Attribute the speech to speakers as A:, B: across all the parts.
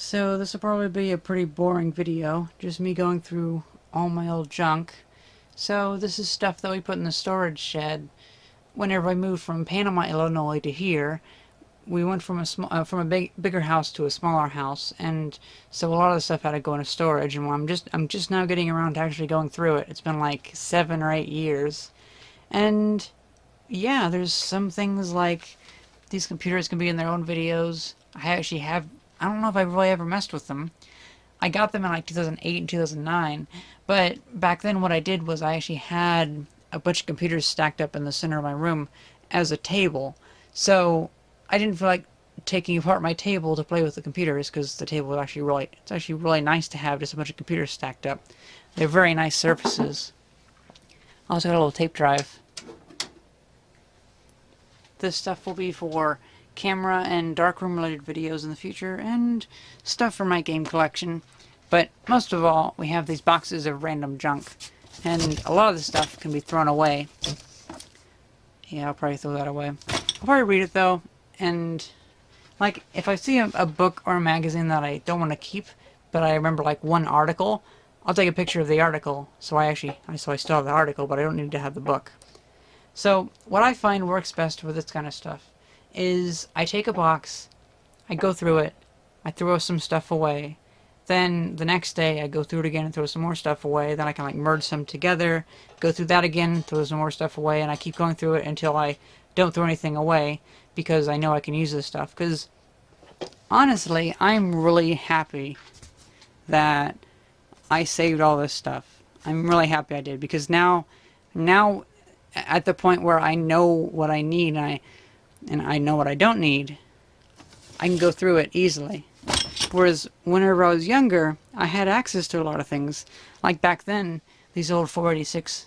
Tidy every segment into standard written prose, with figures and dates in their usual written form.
A: So this will probably be a pretty boring video, just me going through all my old junk. So this is stuff that we put in the storage shed. Whenever I moved from Panama, Illinois to here, we went from a bigger house to a smaller house, and so a lot of the stuff had to go into storage. And I'm just now getting around to actually going through it. It's been like 7 or 8 years, and yeah, there's some things like these computers can be in their own videos. I don't know if I really ever messed with them. I got them in like 2008 and 2009, but back then what I did was I actually had a bunch of computers stacked up in the center of my room as a table. So I didn't feel like taking apart my table to play with the computers because the table is it's actually really nice to have just a bunch of computers stacked up. They're very nice surfaces. I also got a little tape drive. This stuff will be for camera and darkroom related videos in the future, and stuff for my game collection. But most of all, we have these boxes of random junk, and a lot of this stuff can be thrown away. Yeah, I'll probably throw that away. I'll probably read it though, and like if I see a book or a magazine that I don't want to keep, but I remember like one article, I'll take a picture of the article, so I still have the article, but I don't need to have the book. So what I find works best for this kind of stuff is I take a box, I go through it, I throw some stuff away, then the next day I go through it again and throw some more stuff away, then I can like merge some together, go through that again, throw some more stuff away, and I keep going through it until I don't throw anything away because I know I can use this stuff. Because honestly, I'm really happy that I saved all this stuff. I'm really happy I did, because now at the point where I know what I need and I know what I don't need, I can go through it easily. Whereas whenever I was younger, I had access to a lot of things. Like back then, these old 486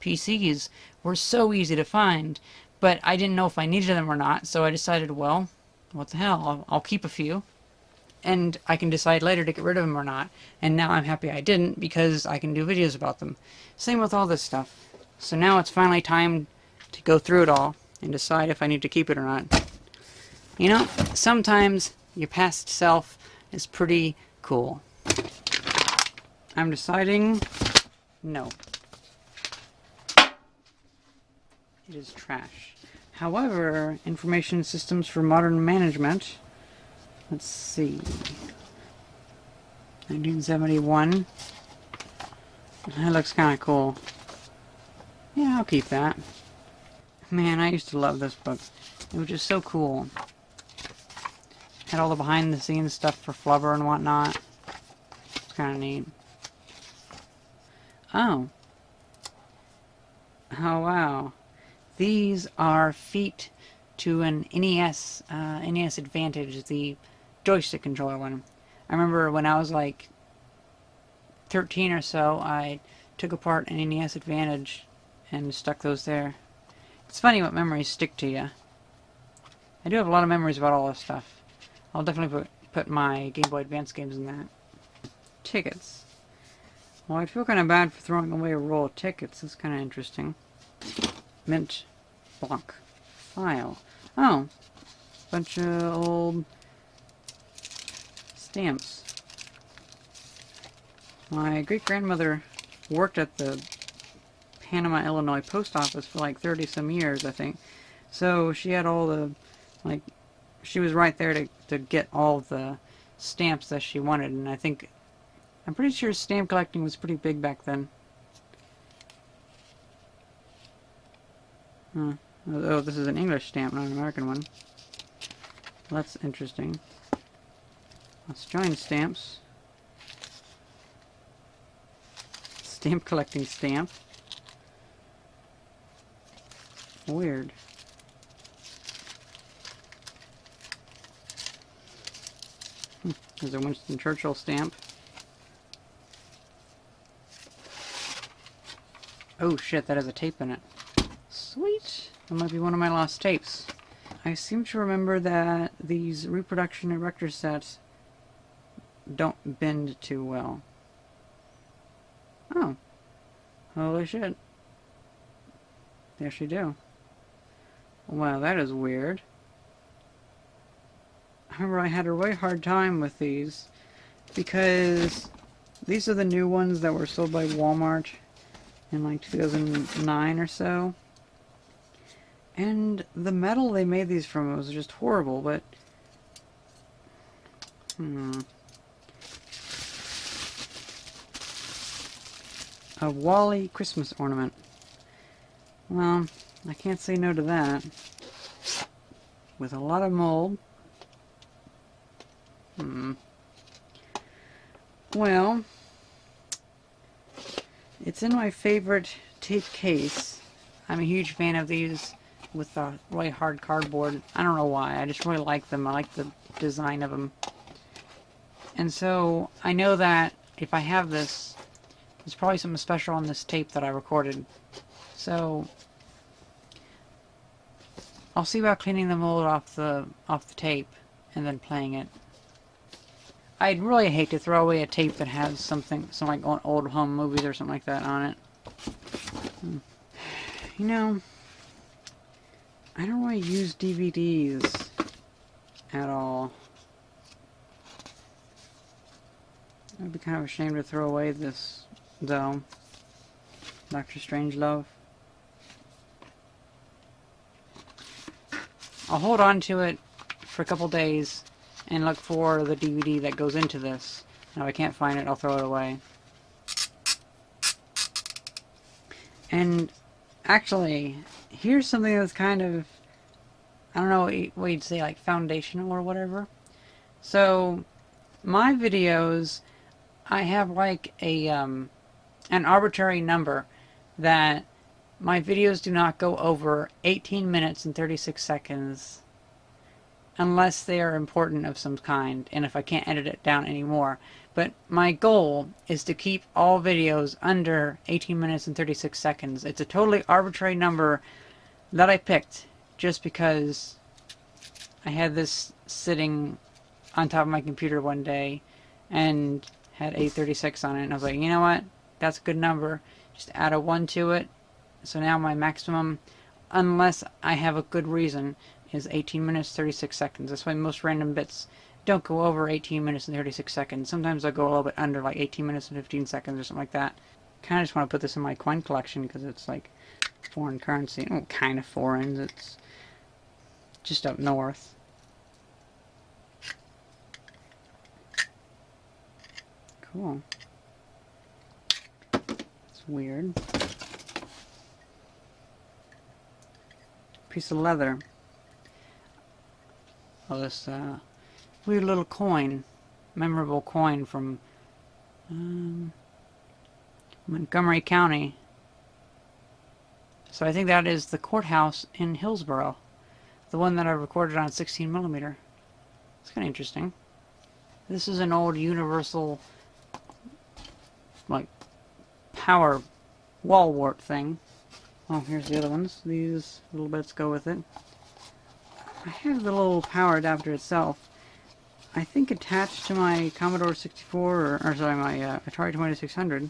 A: PCs were so easy to find, but I didn't know if I needed them or not, so I decided, well, what the hell, I'll keep a few, and I can decide later to get rid of them or not. And now I'm happy I didn't, because I can do videos about them. Same with all this stuff. So now it's finally time to go through it all and decide if I need to keep it or not. You know, sometimes your past self is pretty cool. I'm deciding no. It is trash. However, information systems for modern management. Let's see. 1971. That looks kind of cool. Yeah, I'll keep that. Man, I used to love this book. It was just so cool. Had all the behind the scenes stuff for Flubber and whatnot. It's kind of neat. Oh. Oh, wow. These are feet to an NES Advantage, the joystick controller one. I remember when I was like 13 or so, I took apart an NES Advantage and stuck those there. It's funny what memories stick to you. I do have a lot of memories about all this stuff. I'll definitely put my Game Boy Advance games in that. Tickets. Well, I feel kind of bad for throwing away a roll of tickets. That's kind of interesting. Mint block file. Oh, bunch of old stamps. My great-grandmother worked at the Panama, Illinois post office for like 30 some years, I think. So she had all the, like, she was right there to get all the stamps that she wanted, and I'm pretty sure stamp collecting was pretty big back then. Huh. Oh, this is an English stamp, not an American one. Well, that's interesting. Let's join stamps. Stamp collecting stamp. Weird. There's a Winston Churchill stamp. Oh shit, that has a tape in it. Sweet! That might be one of my lost tapes. I seem to remember that these reproduction erector sets don't bend too well. Oh. Holy shit. They actually do. Wow, that is weird. However, I had a really hard time with these because these are the new ones that were sold by Walmart in like 2009 or so. And the metal they made these from was just horrible, but... A Wally Christmas ornament. Well, I can't say no to that. With a lot of mold. Well, it's in my favorite tape case. I'm a huge fan of these with the really hard cardboard. I don't know why. I just really like them. I like the design of them. And so I know that if I have this, there's probably something special on this tape that I recorded. So I'll see about cleaning the mold off the tape and then playing it. I'd really hate to throw away a tape that has something like old home movies or something like that on it. You know, I don't really use DVDs at all. I'd be kind of ashamed to throw away this, though. Dr. Strangelove. I'll hold on to it for a couple days and look for the DVD that goes into this. And if I can't find it, I'll throw it away. And actually, here's something that's kind of, I don't know what you'd say, like foundational or whatever. So, my videos, I have like an arbitrary number that my videos do not go over 18 minutes and 36 seconds unless they are important of some kind, and if I can't edit it down anymore. But my goal is to keep all videos under 18 minutes and 36 seconds. It's a totally arbitrary number that I picked just because I had this sitting on top of my computer one day and had 836 on it, and I was like, you know what, that's a good number, just add a 1 to it. So now my maximum, unless I have a good reason, is 18 minutes 36 seconds. That's why most random bits don't go over 18 minutes and 36 seconds. Sometimes I'll go a little bit under, like 18 minutes and 15 seconds or something like that. Kind of just want to put this in my coin collection because it's like foreign currency. Oh, kind of foreign. It's just up north. Cool. It's weird. Piece of leather. Oh, this weird little coin. Memorable coin from Montgomery County. So I think that is the courthouse in Hillsboro. The one that I recorded on 16mm. It's kind of interesting. This is an old universal, like, power wall wart thing. Oh, here's the other ones. These little bits go with it. I have the little power adapter itself. I think attached to my Commodore 64, or sorry, my Atari 2600.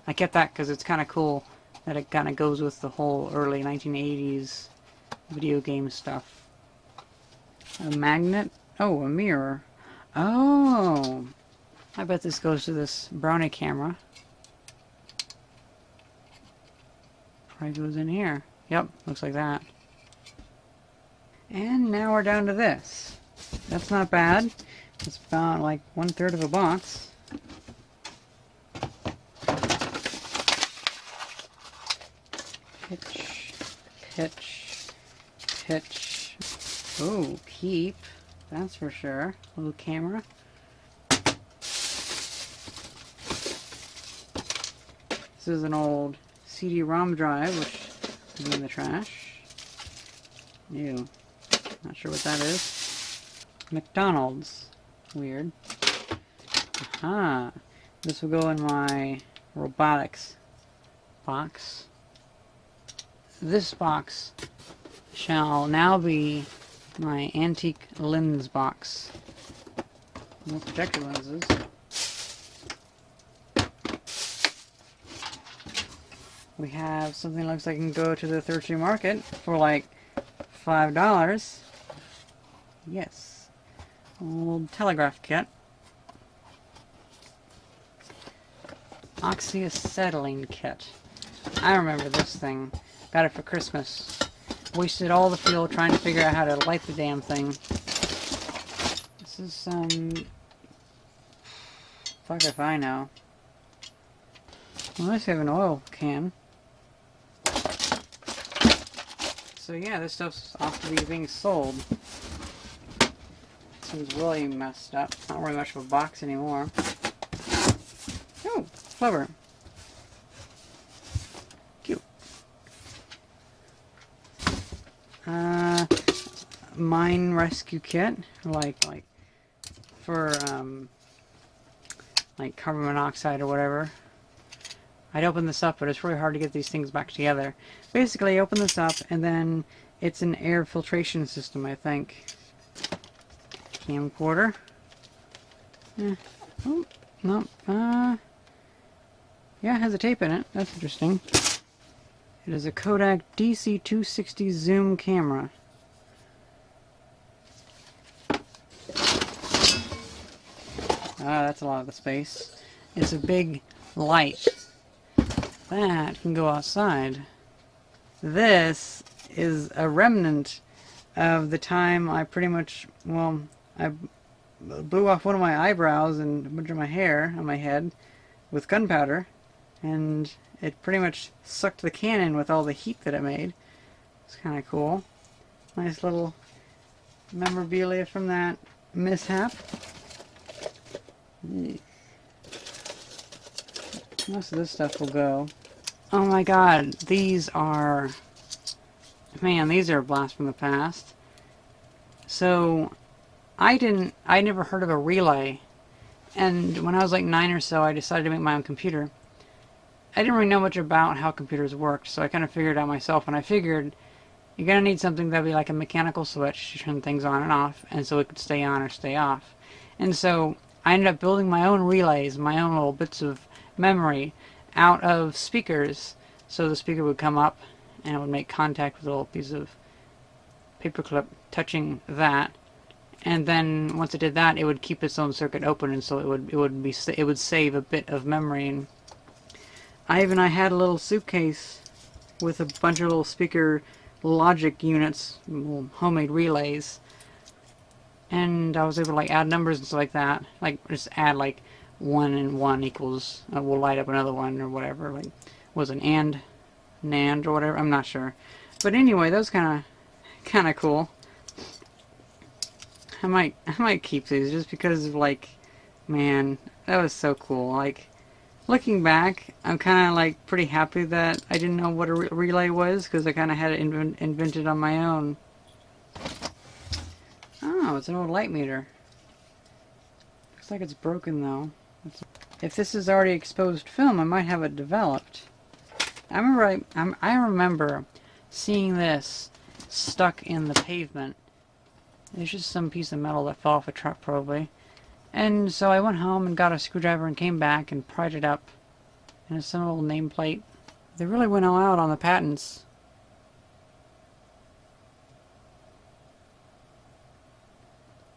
A: I kept that because it's kind of cool that it kind of goes with the whole early 1980s video game stuff. A magnet? Oh, a mirror. Oh! I bet this goes to this Brownie camera. Probably goes in here. Yep, looks like that. And now we're down to this. That's not bad. It's about like 1/3 of a box. Pitch, pitch, pitch. Oh, keep. That's for sure. Little camera. This is an old CD-ROM drive, which is in the trash. Ew. Not sure what that is. McDonald's. Weird. Aha. This will go in my robotics box. This box shall now be my antique lens box. No projector lenses. We have something that looks like it can go to the thrift market for like $5. Yes. Old telegraph kit. Oxyacetylene kit. I remember this thing. Got it for Christmas. Wasted all the fuel trying to figure out how to light the damn thing. This is, fuck if I know. Unless you have an oil can. So yeah, this stuff's off to be being sold. Seems really messed up. Not really much of a box anymore. Oh, clever. Cute. Mine rescue kit, like for like carbon monoxide or whatever. I'd open this up, but it's really hard to get these things back together. Basically, open this up, and then it's an air filtration system, I think. Camcorder. Oh, no. Yeah, it has a tape in it. That's interesting. It is a Kodak DC260 zoom camera. That's a lot of the space. It's a big light. That can go outside. This is a remnant of the time I pretty much, well, I blew off one of my eyebrows and a bunch of my hair on my head with gunpowder, and it pretty much sucked the can in with all the heat that it made. It's kind of cool. Nice little memorabilia from that mishap. Most of this stuff will go. Oh my god, these are... Man, these are a blast from the past. So, I never heard of a relay. And when I was like 9 or so, I decided to make my own computer. I didn't really know much about how computers worked, so I kind of figured it out myself. And I figured, you're going to need something that would be like a mechanical switch to turn things on and off, and so it could stay on or stay off. And so, I ended up building my own relays, my own little bits of memory out of speakers. So the speaker would come up and it would make contact with a little piece of paperclip touching that, and then once it did that, it would keep its own circuit open, and so it would save a bit of memory. And I had a little suitcase with a bunch of little speaker logic units, little homemade relays. And I was able to like add numbers and stuff like that. Like just add like 1 and 1 equals, will light up another one or whatever. Like was an NAND or whatever. I'm not sure. But anyway, that was kind of cool. I might keep these just because of like, man, that was so cool. Like looking back, I'm kind of like pretty happy that I didn't know what a relay was, because I kind of had it invented on my own. Oh, it's an old light meter. Looks like it's broken though. If this is already exposed film, I might have it developed. I remember seeing this stuck in the pavement. It's just some piece of metal that fell off a truck probably. And so I went home and got a screwdriver and came back and pried it up. And it's some old nameplate. They really went all out on the patents.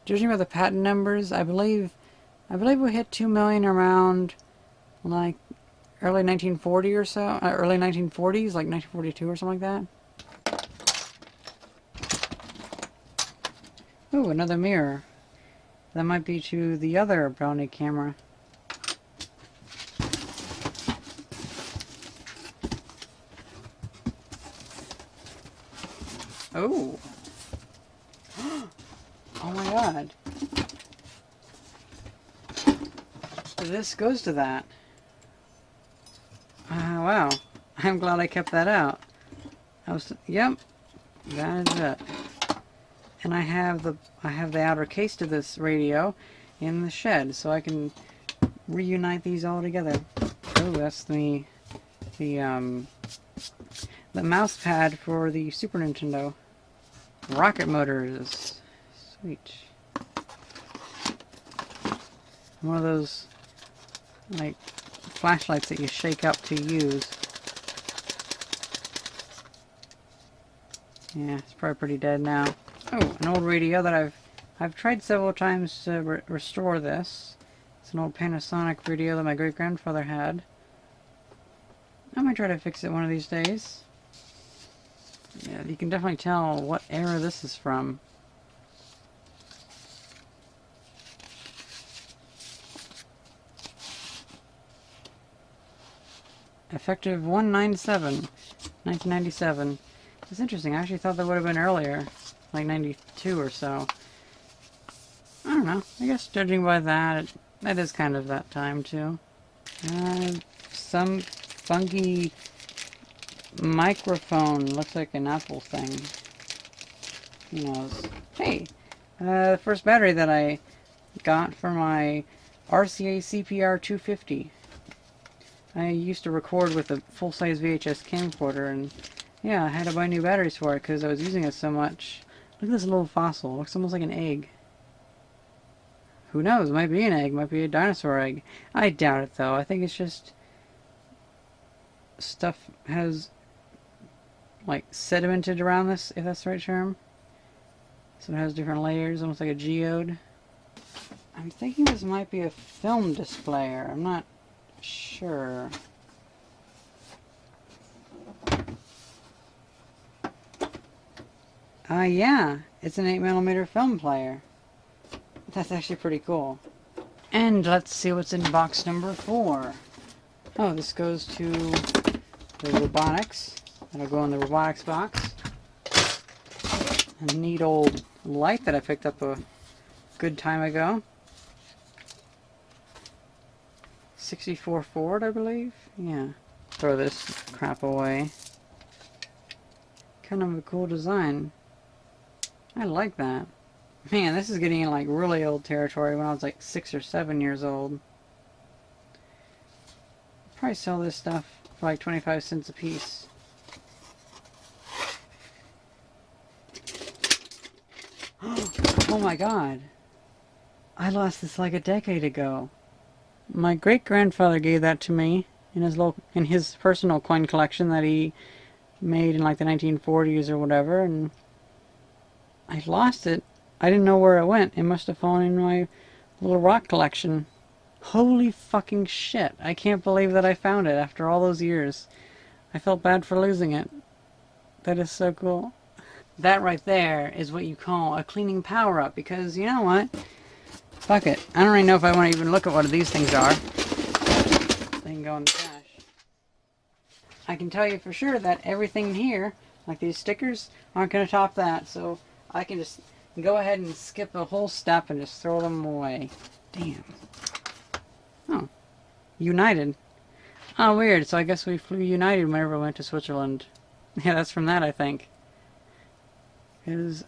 A: Judging by the patent numbers, I believe we hit 2 million around like early 1940 or so, early 1940s, like 1942 or something like that. Ooh, another mirror. That might be to the other Brownie camera. Oh. Oh my god. This goes to that. Wow. I'm glad I kept that out. Yep. That is it. And I have the outer case to this radio in the shed, so I can reunite these all together. Oh, that's the mouse pad for the Super Nintendo. Rocket motors. Sweet. One of those like flashlights that you shake up to use. Yeah, it's probably pretty dead now. Oh, an old radio that I've I've tried several times to restore this. It's an old Panasonic radio that my great-grandfather had. I might try to fix it one of these days. Yeah, you can definitely tell what era this is from. Effective 1/9/7, 1997. It's interesting. I actually thought that would have been earlier, like 92 or so. I don't know. I guess judging by that, that is kind of that time too. Some funky microphone. Looks like an Apple thing. Who knows? Hey, the first battery that I got for my RCA CPR 250. I used to record with a full-size VHS camcorder, and yeah, I had to buy new batteries for it because I was using it so much. Look at this little fossil. It looks almost like an egg. Who knows? It might be an egg. It might be a dinosaur egg. I doubt it, though. I think it's just stuff has, like, sedimented around this, if that's the right term. So it has different layers, almost like a geode. I'm thinking this might be a film displayer. I'm not sure. Yeah, it's an 8mm film player. That's actually pretty cool. And let's see what's in box number 4. Oh, this goes to the robotics. That'll go in the robotics box. A neat old light that I picked up a good time ago. 64 Ford, I believe. Yeah. Throw this crap away. Kind of a cool design. I like that. Man, this is getting in like really old territory when I was like 6 or 7 years old. Probably sell this stuff for like 25 cents a piece. Oh my god. I lost this like a decade ago. My great-grandfather gave that to me in his personal coin collection that he made in like the 1940s or whatever, and I lost it. I didn't know where it went. It must have fallen in my little rock collection. Holy fucking shit. I can't believe that I found it after all those years. I felt bad for losing it. That is so cool. That right there is what you call a cleaning power-up, because you know what? Fuck it. I don't really know if I want to even look at what these things are. They can go in the trash. I can tell you for sure that everything here, like these stickers, aren't going to top that, so I can just go ahead and skip a whole step and just throw them away. Damn. Oh. United. Oh, weird. So I guess we flew United whenever we went to Switzerland. Yeah, that's from that, I think. Because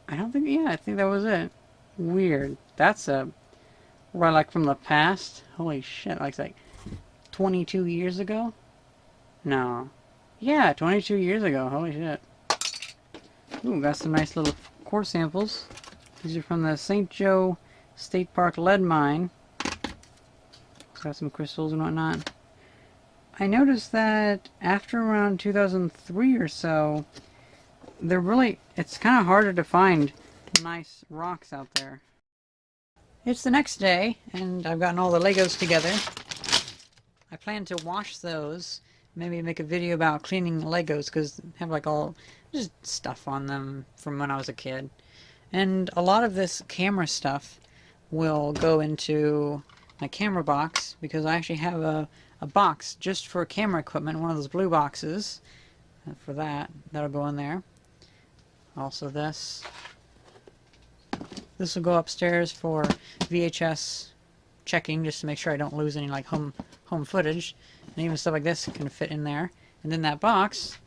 A: I don't think, yeah, I think that was it. Weird. That's a, right, like from the past. Holy shit, like 22 years ago? No. Yeah, 22 years ago. Holy shit. Ooh, got some nice little core samples. These are from the St. Joe State Park lead mine. It's got some crystals and whatnot. I noticed that after around 2003 or so, it's kind of harder to find nice rocks out there. It's the next day, and I've gotten all the Legos together. I plan to wash those, maybe make a video about cleaning Legos, because they have like all just stuff on them from when I was a kid. And a lot of this camera stuff will go into my camera box, because I actually have a box just for camera equipment, one of those blue boxes for that'll go in there. Also this will go upstairs for VHS checking, just to make sure I don't lose any like home footage, and even stuff like this can fit in there. And then that box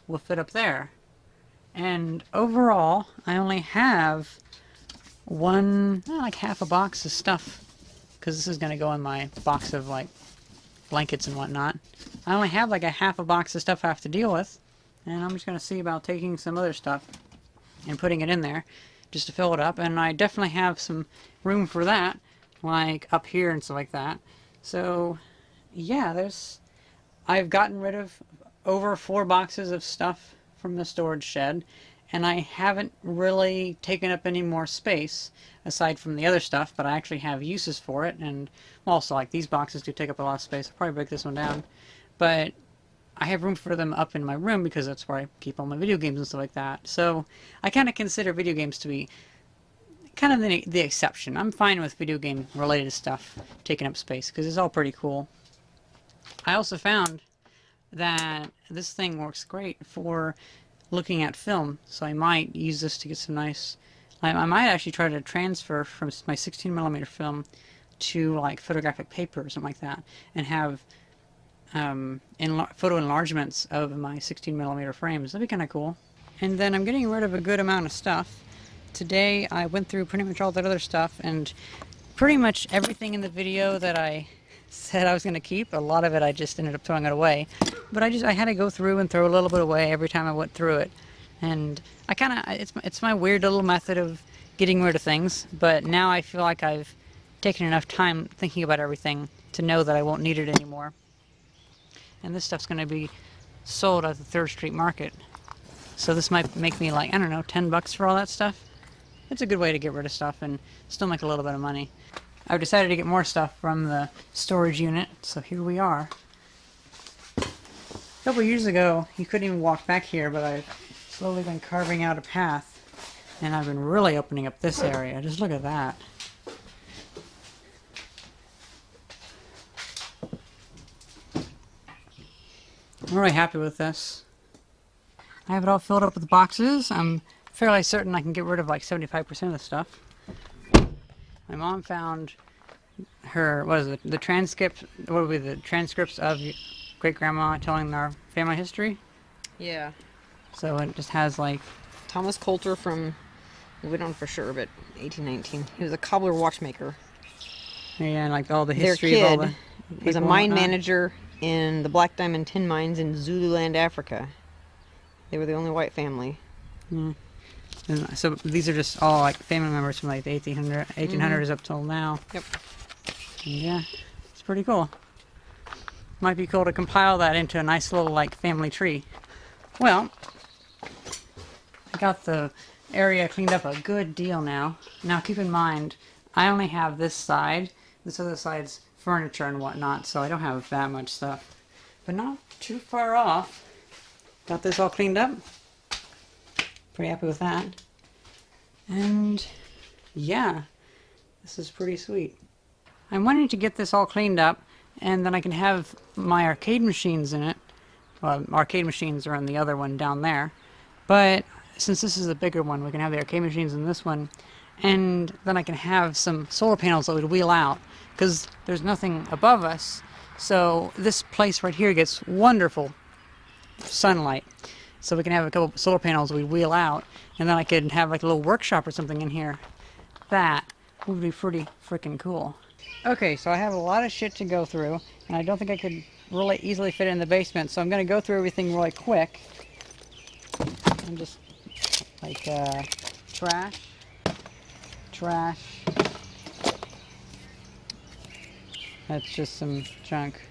A: will fit up there. And overall, I only have like half a box of stuff, because this is going to go in my box of like blankets and whatnot. I only have like a half a box of stuff I have to deal with, and I'm just going to see about taking some other stuff and putting it in there just to fill it up. And I definitely have some room for that, like up here and stuff like that. So yeah, I've gotten rid of over 4 boxes of stuff from the storage shed, and I haven't really taken up any more space aside from the other stuff, but I actually have uses for it. And also, like, these boxes do take up a lot of space. I'll probably break this one down, but I have room for them up in my room because that's where I keep all my video games and stuff like that. So I kind of consider video games to be kind of the exception. I'm fine with video game related stuff taking up space because it's all pretty cool. I also found that this thing works great for looking at film, so I might use this to get some nice... I might actually try to transfer from my 16mm film to like photographic paper or something like that, and have photo enlargements of my 16mm frames. That'd be kind of cool. And then I'm getting rid of a good amount of stuff. Today I went through pretty much all that other stuff, and pretty much everything in the video that I said I was going to keep, a lot of it I just ended up throwing it away. But I had to go through and throw a little bit away every time I went through it. And I kind of, it's my weird little method of getting rid of things, but now I feel like I've taken enough time thinking about everything to know that I won't need it anymore. And this stuff's going to be sold at the 3rd Street Market. So this might make me, like, I don't know, $10 for all that stuff. It's a good way to get rid of stuff and still make a little bit of money. I've decided to get more stuff from the storage unit, so here we are. A couple years ago, you couldn't even walk back here, but I've slowly been carving out a path, and I've been really opening up this area. Just look at that. I'm really happy with this. I have it all filled up with boxes. I'm fairly certain I can get rid of like 75% of the stuff. My mom found her, what is it, the transcript, what would be the transcripts of great-grandma telling our family history?
B: Yeah.
A: So it just has like...
B: Thomas Coulter from, well, we don't know for sure, but 1819. He was a cobbler watchmaker.
A: Yeah, and like all the
B: Their
A: history
B: kid
A: of all the
B: was a mine manager in the Black Diamond tin mines in Zululand, Africa. They were the only white family.
A: Yeah. And so these are just all like family members from like the 1800s up till now.
B: Yep.
A: And yeah, it's pretty cool. Might be cool to compile that into a nice little like family tree. Well, I got the area cleaned up a good deal now. Now keep in mind, I only have this side. This other side's furniture and whatnot, so I don't have that much stuff. But not too far off. Got this all cleaned up. Pretty happy with that. And yeah, this is pretty sweet. I'm wanting to get this all cleaned up, and then I can have my arcade machines in it. Well, arcade machines are in the other one down there. But since this is a bigger one, we can have the arcade machines in this one. And then I can have some solar panels that would wheel out, because there's nothing above us. So this place right here gets wonderful sunlight. So we can have a couple solar panels we wheel out, and then I could have like a little workshop or something in here. That would be pretty freaking cool. Okay, so I have a lot of shit to go through, and I don't think I could really easily fit it in the basement, so I'm going to go through everything really quick. And just like trash. That's just some junk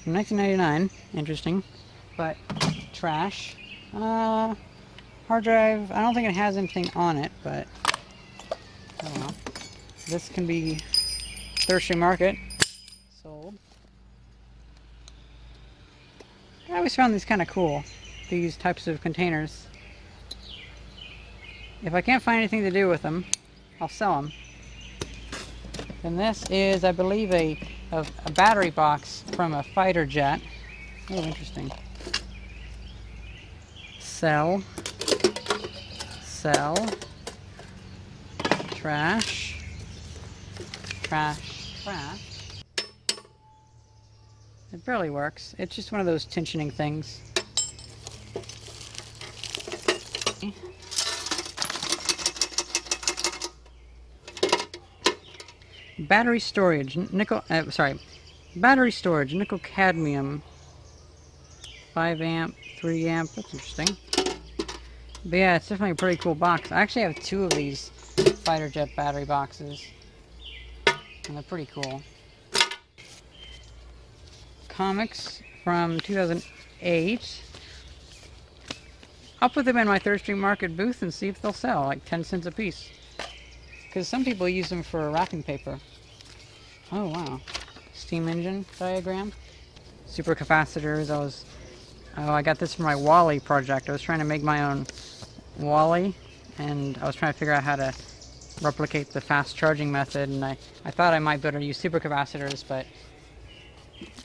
A: from 1999. Interesting. But trash. Hard drive. I don't think it has anything on it, but I don't know. This can be 3rd Street Market. Sold. I always found these kind of cool. These types of containers. If I can't find anything to do with them, I'll sell them. And this is, I believe, a battery box from a fighter jet. Oh, interesting. Sell. Trash. It barely works. It's just one of those tensioning things. Battery storage, battery storage, nickel cadmium, 5 amp, 3 amp, that's interesting. But yeah, it's definitely a pretty cool box. I actually have 2 of these fighter jet battery boxes, and they're pretty cool. Comics from 2008. I'll put them in my Third Street Market booth and see if they'll sell, like 10 cents a piece. Because some people use them for wrapping paper. Oh, wow. Steam engine diagram. Supercapacitors. I got this for my Wally project. I was trying to make my own Wally, and I was trying to figure out how to replicate the fast charging method, and I thought I might be able to use supercapacitors, but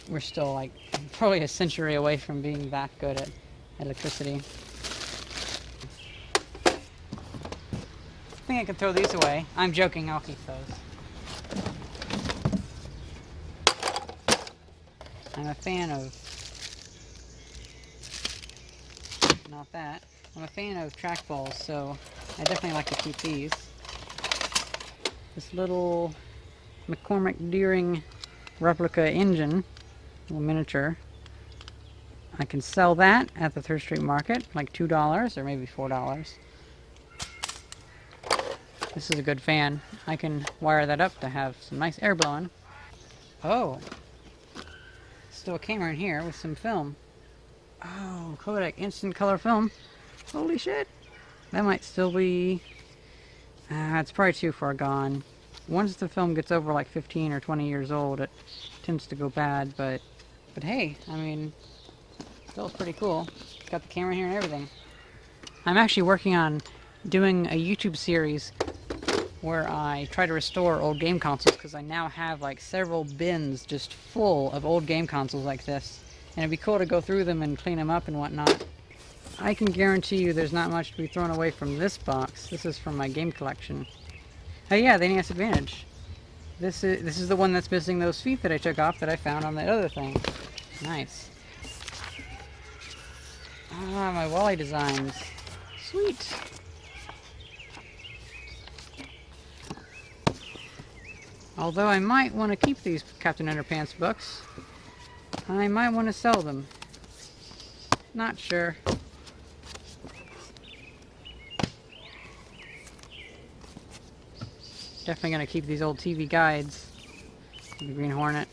A: we're still like probably a century away from being that good at electricity. I think I can throw these away. I'm joking, I'll keep those. I'm a fan of... not that. I'm a fan of trackballs, so I definitely like to keep these. This little McCormick Deering replica engine, little miniature. I can sell that at the Third Street Market, like $2 or maybe $4. This is a good fan. I can wire that up to have some nice air blowing. Oh, still a camera in here with some film. Oh, Kodak instant color film. Holy shit. That might still be... it's probably too far gone. Once the film gets over like 15 or 20 years old, it tends to go bad, but hey, I mean, still pretty cool. Got the camera here and everything. I'm actually working on doing a YouTube series where I try to restore old game consoles, because I now have like several bins just full of old game consoles like this, and it'd be cool to go through them and clean them up and whatnot. I can guarantee you there's not much to be thrown away from this box. This is from my game collection. Oh yeah, the NES Advantage. This is the one that's missing those feet that I took off that I found on that other thing. Nice. Ah, my Wally designs. Sweet. Although I might want to keep these Captain Underpants books. I might want to sell them. Not sure. Definitely going to keep these old TV guides. The Green Hornet.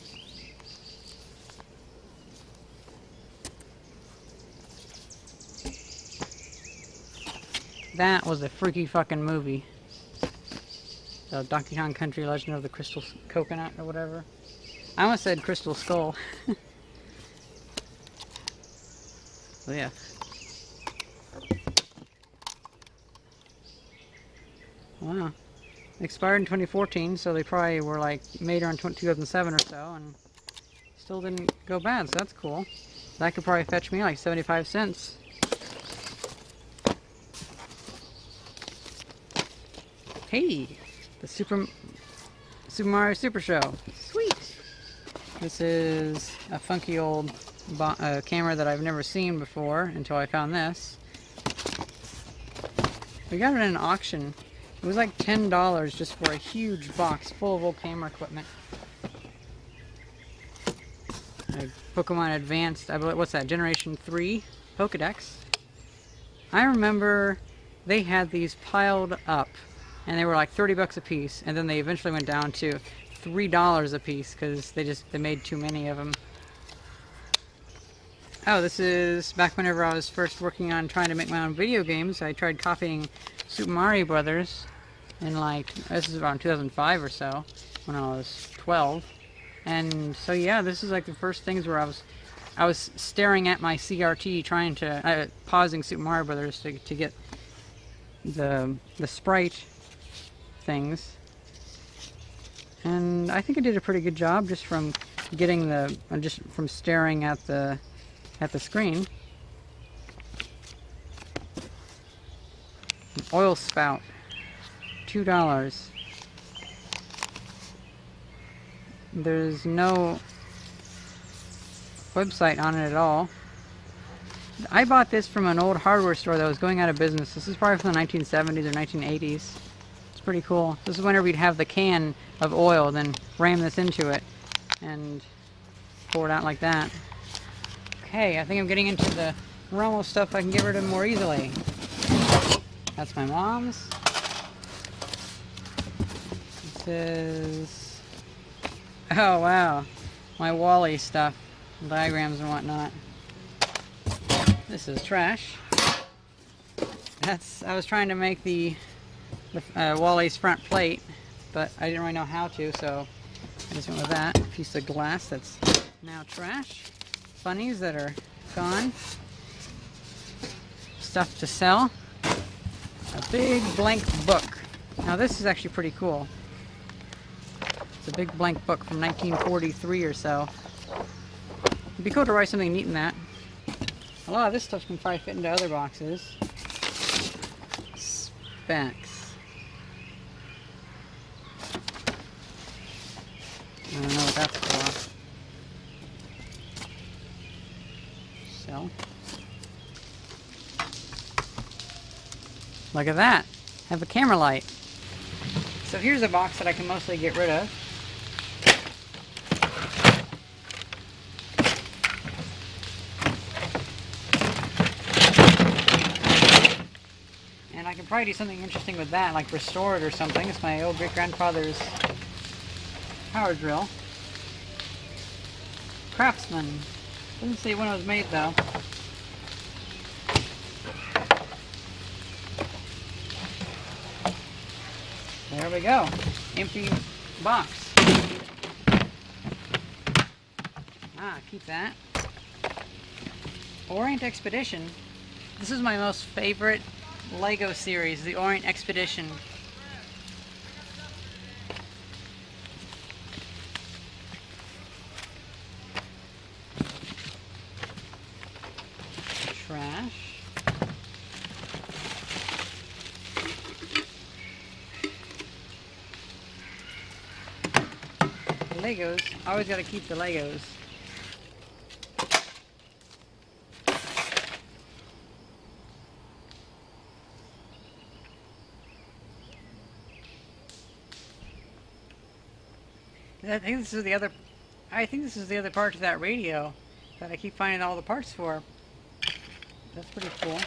A: That was a freaky fucking movie. The Donkey Kong Country Legend of the Crystal Coconut or whatever. I almost said Crystal Skull. So yeah. Wow. Expired in 2014, so they probably were like made around 2007 or so, and still didn't go bad, so that's cool. That could probably fetch me like 75 cents. Hey! The Super Mario Super Show. Sweet! This is a funky old camera that I've never seen before until I found this. We got it in an auction. It was like $10 just for a huge box full of old camera equipment. A Pokemon Advanced, I believe, what's that, Generation 3 Pokedex. I remember they had these piled up, and they were like 30 bucks a piece, and then they eventually went down to $3 a piece because they made too many of them. Oh, this is back whenever I was first working on trying to make my own video games. I tried copying Super Mario Brothers in like, this is around 2005 or so, when I was 12. And so yeah, this is like the first things where I was staring at my CRT trying to, pausing Super Mario Brothers to get the sprite things. And I think I did a pretty good job just from getting just from staring at the screen. An oil spout, $2. There's no website on it at all. I bought this from an old hardware store that was going out of business. This is probably from the 1970s or 1980s. It's pretty cool. This is whenever you'd have the can of oil, then ram this into it and pour it out like that. Okay, I think I'm getting into the realm of stuff I can get rid of more easily. That's my mom's. This is... oh wow, my Wally stuff, diagrams and whatnot. This is trash. I was trying to make the Wally's front plate, but I didn't really know how to, so I just went with that. A piece of glass that's now trash. Funnies that are gone. Stuff to sell. A big blank book. Now this is actually pretty cool. It's a big blank book from 1943 or so. It'd be cool to write something neat in that. A lot of this stuff can probably fit into other boxes. Specs. I don't know what that's for. So. Look at that. Have a camera light. So here's a box that I can mostly get rid of. And I can probably do something interesting with that, like restore it or something. It's my old great-grandfather's power drill. Craftsman. Doesn't say when it was made though. There we go. Empty box. Keep that. Orient Expedition. This is my most favorite Lego series, the Orient Expedition. Trash. Legos. Always got to keep the Legos. I think this is the other. I think this is the other part to that radio that I keep finding all the parts for. That's pretty cool.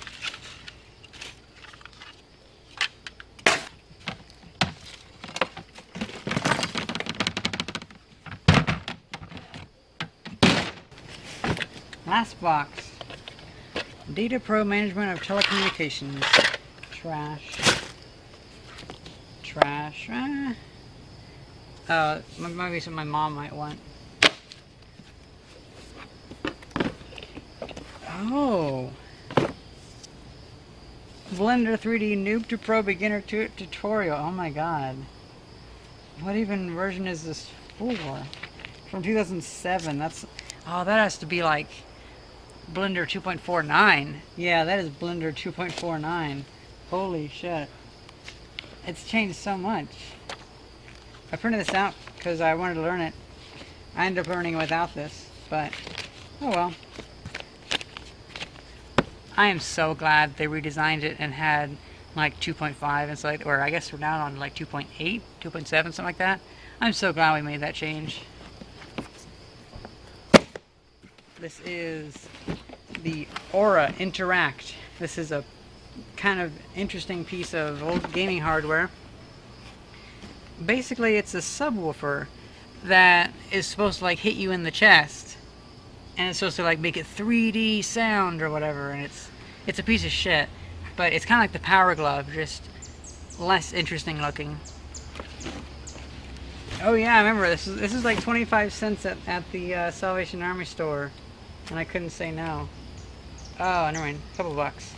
A: Last box. Data Pro Management of Telecommunications. Trash. Trash. Maybe something my mom might want. Oh. Blender 3D Noob to Pro Beginner Tutorial. Oh my god. What even version is this for? From 2007. That's... Oh, that has to be like Blender 2.49. Yeah, that is Blender 2.49. Holy shit. It's changed so much. I printed this out because I wanted to learn it. I ended up learning without this, but oh well. I am so glad they redesigned it and had like 2.5 inside, or I guess we're now on like 2.8, 2.7, something like that. I'm so glad we made that change. This is the Aura Interact. This is a kind of interesting piece of old gaming hardware. Basically, it's a subwoofer that is supposed to like hit you in the chest, and it's supposed to like make it 3D sound or whatever. And it's a piece of shit, but it's kind of like the Power Glove, just less interesting looking. Oh yeah, I remember this is like 25 cents at the Salvation Army store, and I couldn't say no. Oh, never mind, a couple bucks,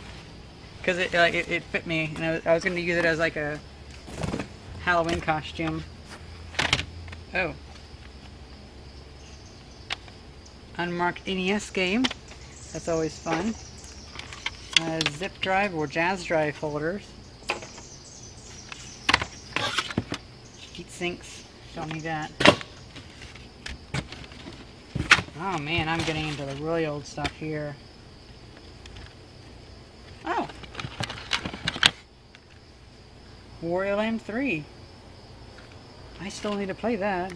A: because it fit me, and I was going to use it as like a Halloween costume. Oh. Unmarked NES game. That's always fun. Zip drive or jazz drive holders. Heat sinks. Don't need that. Oh man, I'm getting into the really old stuff here. Oh. Wario Land 3. I still need to play that.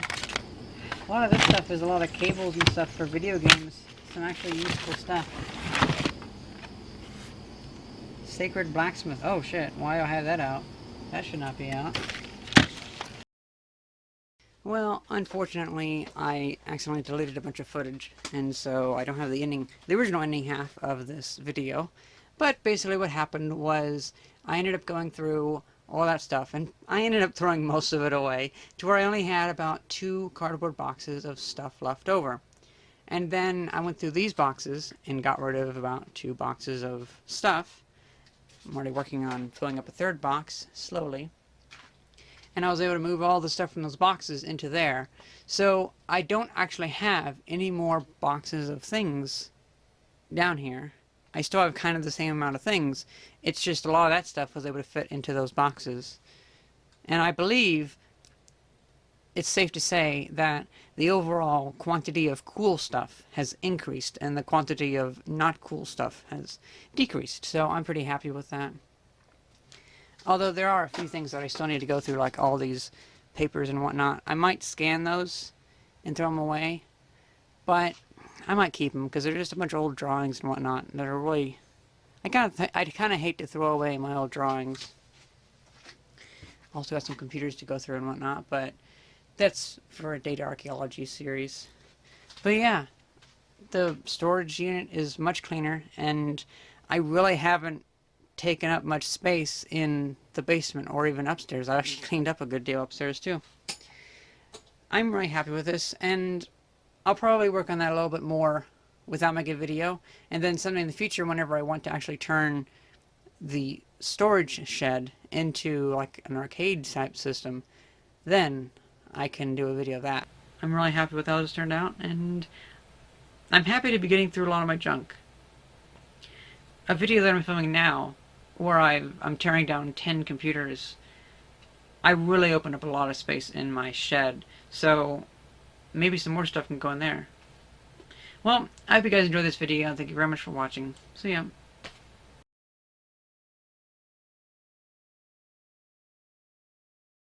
A: A lot of this stuff is a lot of cables and stuff for video games. Some actually useful stuff. Sacred Blacksmith. Oh shit, why do I have that out? That should not be out. Well, unfortunately, I accidentally deleted a bunch of footage, and so I don't have the original ending half of this video. But basically what happened was I ended up going through all that stuff, and I ended up throwing most of it away to where I only had about 2 cardboard boxes of stuff left over. And then I went through these boxes and got rid of about 2 boxes of stuff. I'm already working on filling up a 3rd box slowly. And I was able to move all the stuff from those boxes into there. So I don't actually have any more boxes of things down here. I still have kind of the same amount of things. It's just a lot of that stuff was able to fit into those boxes. And I believe it's safe to say that the overall quantity of cool stuff has increased and the quantity of not cool stuff has decreased. So I'm pretty happy with that. Although there are a few things that I still need to go through, like all these papers and whatnot. I might scan those and throw them away, but I might keep them because they're just a bunch of old drawings and whatnot that are really... I kind of hate to throw away my old drawings. Also got some computers to go through and whatnot, but that's for a data archaeology series. But yeah, the storage unit is much cleaner, and I really haven't taken up much space in the basement or even upstairs. I actually cleaned up a good deal upstairs too. I'm really happy with this, and I'll probably work on that a little bit more without making a video, and then someday in the future, whenever I want to actually turn the storage shed into like an arcade type system, then I can do a video of that. I'm really happy with how this turned out, and I'm happy to be getting through a lot of my junk. A video that I'm filming now, where I'm tearing down 10 computers, I really opened up a lot of space in my shed, so maybe some more stuff can go in there. Well, I hope you guys enjoyed this video, and thank you very much for watching. So yeah.